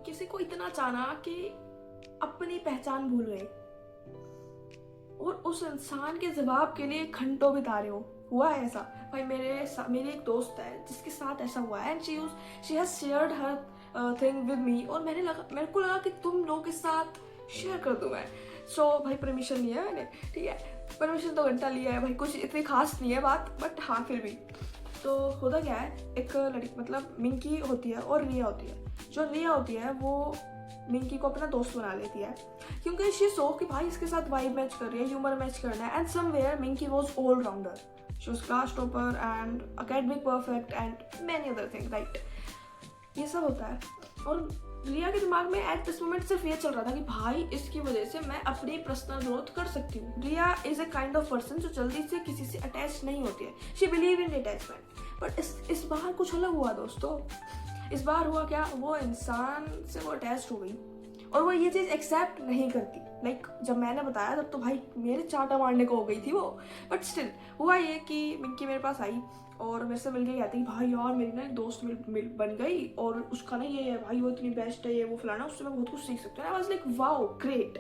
किसी को इतना चाहना कि अपनी पहचान भूल गए और उस इंसान के जवाब के लिए घंटों बिता रहे हो। हुआ है ऐसा भाई, मेरी एक दोस्त है जिसके साथ ऐसा हुआ है and she has shared her thing with me, और मेरे को लगा कि तुम लोगों के साथ शेयर कर दूं मैं। सो भाई परमिशन लिया है मैंने, ठीक है, परमिशन तो घंटा लिया है भाई, कुछ इतनी खास नहीं है बात, बट हाँ फिर भी। तो होता क्या है, एक लड़की मतलब मिंकी होती है और रिया होती है। जो रिया होती है वो मिंकी को अपना दोस्त बना लेती है क्योंकि शी सो कि भाई इसके साथ वाइब मैच कर रही है, ह्यूमर मैच करना है। And somewhere Minki was all rounder, she was class topper and academic perfect and many other thing, right. ये सब होता है और रिया के दिमाग में एट दिस मोमेंट सिर्फ ये चल रहा था कि भाई इसकी वजह से मैं अपनी पर्सनल ग्रोथ कर सकती हूँ। Riya is a kind of person जो जल्दी से किसी से अटैच नहीं होती है, she believe in attachment. But इस बार कुछ अलग हुआ दोस्तों। इस बार हुआ क्या, वो इंसान से वो अटैच हो गई और वो ये चीज़ एक्सेप्ट नहीं करती। लाइक जब मैंने बताया तब तो भाई मेरे चाटा मारने को हो गई थी वो, बट स्टिल हुआ ये कि मिंकी मेरे पास आई और मेरे से मिल के कहती भाई यार मेरी ना एक दोस्त बन गई और उसका ना ये है भाई, वो इतनी बेस्ट है, ये वो फलाना, उससे मैं बहुत कुछ सीख सकती हूँ। I was like wow great.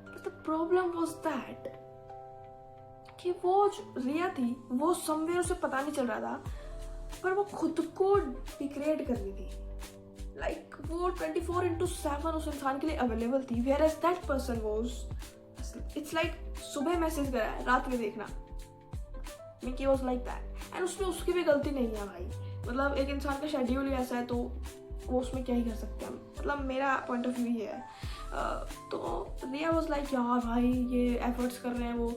But the problem was that कि वो जो रिया थी वो समवेयर उसे पता नहीं चल रहा था, पर वो खुद को डिग्रेड कर रही थी। लाइक वो 24/7 उस इंसान के लिए अवेलेबल थी, where as that person was it's like सुबह मैसेज करा है रात में देखना। Mickey was like that and उसमें उसकी भी गलती नहीं है भाई। मतलब एक इंसान का शेड्यूल ही ऐसा है तो वो उसमें क्या ही कर सकते हैं, मतलब मेरा पॉइंट ऑफ व्यू ये है। तो रिया वाज लाइक यार भाई ये एफर्ट्स कर रहे हैं वो।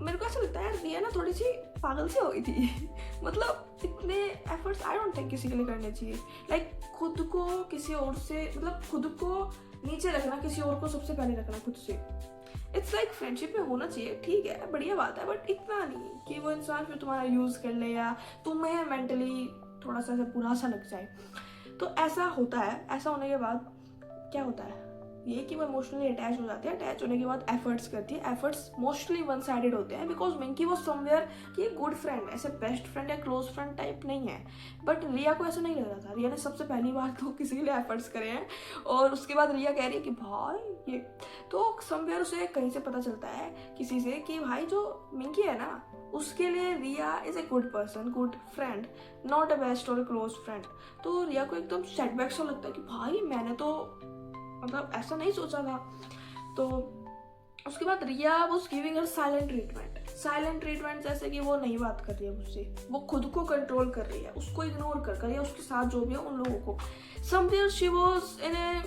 मेरे को ऐसा लगता है रिया ना थोड़ी सी पागल सी हो गई थी मतलब इतने एफर्ट्स आई डोंट थिंक किसी के लिए करने चाहिए। लाइक खुद को किसी और से, मतलब खुद को नीचे रखना, किसी और को सबसे पहले रखना खुद से। इट्स लाइक फ्रेंडशिप में होना चाहिए, ठीक है, बढ़िया बात है, बट इतना नहीं कि वो इंसान फिर तुम्हारा यूज कर ले या तुम्हें मेंटली थोड़ा सा बुरा सा लग जाए। तो ऐसा होता है। ऐसा होने के बाद क्या होता है ये कि वो इमोशनली अटैच हो जाती है। अटैच होने के बाद एफर्ट्स करती है। एफर्ट्स मोस्टली वन साइडेड होते हैं बिकॉज मिंकी वो समवेयर कि गुड फ्रेंड, ऐसे बेस्ट फ्रेंड या क्लोज फ्रेंड टाइप नहीं है। बट रिया को ऐसा नहीं लग रहा था। रिया ने सबसे पहली बार तो किसी के लिए एफर्ट्स करे हैं और उसके बाद रिया कह रही है कि भाई ये तो समवेयर उसे कहीं से पता चलता है किसी से कि भाई जो मिंकी है ना उसके लिए Riya is a good person, good friend, not a best और क्लोज फ्रेंड। तो रिया को एकदम सेटबैक सा लगता है कि भाई मैंने तो मतलब ऐसा नहीं सोचा था। तो उसके बाद Riya was giving her silent treatment, जैसे कि वो नहीं बात कर रही है मुझसे, वो खुद को कंट्रोल कर रही है, उसको इग्नोर कर रही है, उसके साथ जो भी है उन लोगों को। Somewhere she was in a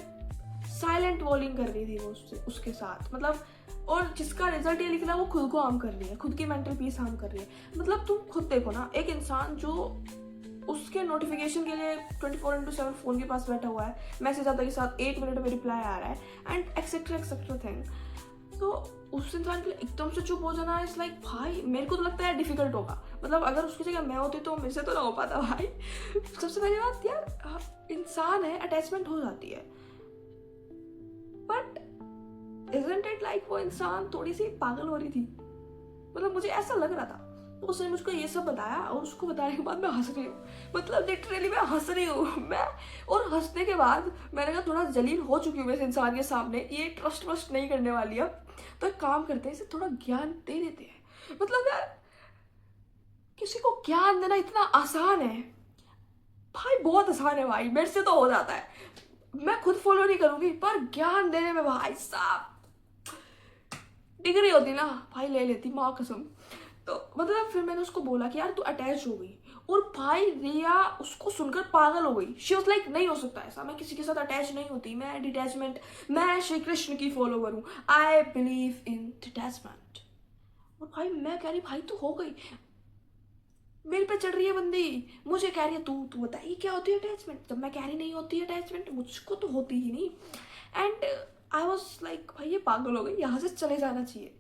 silent walling कर रही थी वो उसके साथ, मतलब, और जिसका रिजल्ट ये निकला वो खुद को हार्म कर रही है, खुद की मेंटल पीस हार्म कर रही है। मतलब तुम खुद देखो ना, एक इंसान जो उसके नोटिफिकेशन के लिए 24/7 फोन के पास बैठा हुआ है, मैसेज आता के साथ 1 मिनट में रिप्लाई आ रहा है एंड एक्सेट्रा थिंग, तो उस इंसान के लिए एकदम से चुप हो जाना इज लाइक भाई मेरे को तो लगता है डिफिकल्ट होगा। मतलब अगर उसकी जगह मैं होती तो मेरे से तो ना हो पाता भाई। सबसे पहली बात यार, इंसान है, अटैचमेंट हो जाती है, बट इजंट इट लाइक वो इंसान थोड़ी सी पागल हो रही थी। मतलब मुझे ऐसा लग रहा था। तो उसने मुझको ये सब बताया और उसको बताने के बाद मैं हंस रही हूँ, मतलब लिटरली मैं हंस रही हूँ मैं। और हंसने के बाद मैंने कहा थोड़ा जलील हो चुकी हूँ मैं इस इंसान के सामने, ये ट्रस्ट नहीं करने वाली है, तो एक काम करते हैं इसे थोड़ा ज्ञान दे देते हैं। मतलब यार किसी को ज्ञान देना इतना आसान है भाई, बहुत आसान है भाई, मेरे से तो हो जाता है, मैं खुद फॉलो नहीं करूंगी, पर ज्ञान देने में भाई साहब डिग्री होती ना भाई ले लेती माँ कसम। तो मतलब फिर मैंने उसको बोला कि यार तू अटैच हो गई, और भाई रिया उसको सुनकर पागल हो गई। शी वाज लाइक नहीं हो सकता ऐसा, मैं किसी के साथ अटैच नहीं होती, मैं डिटैचमेंट, मैं श्री कृष्ण की फॉलोवर हूँ, आई बिलीव इन डिटैचमेंट। और भाई मैं कह रही भाई तू हो गई, मेरे पे चढ़ रही है बंदी, मुझे कह रही है तू तू बताइए क्या होती है अटैचमेंट, जब मैं कह रही नहीं होती है अटैचमेंट, मुझको तो होती ही नहीं। एंड आई वॉज लाइक भाई ये पागल हो गई, यहाँ से चले जाना चाहिए।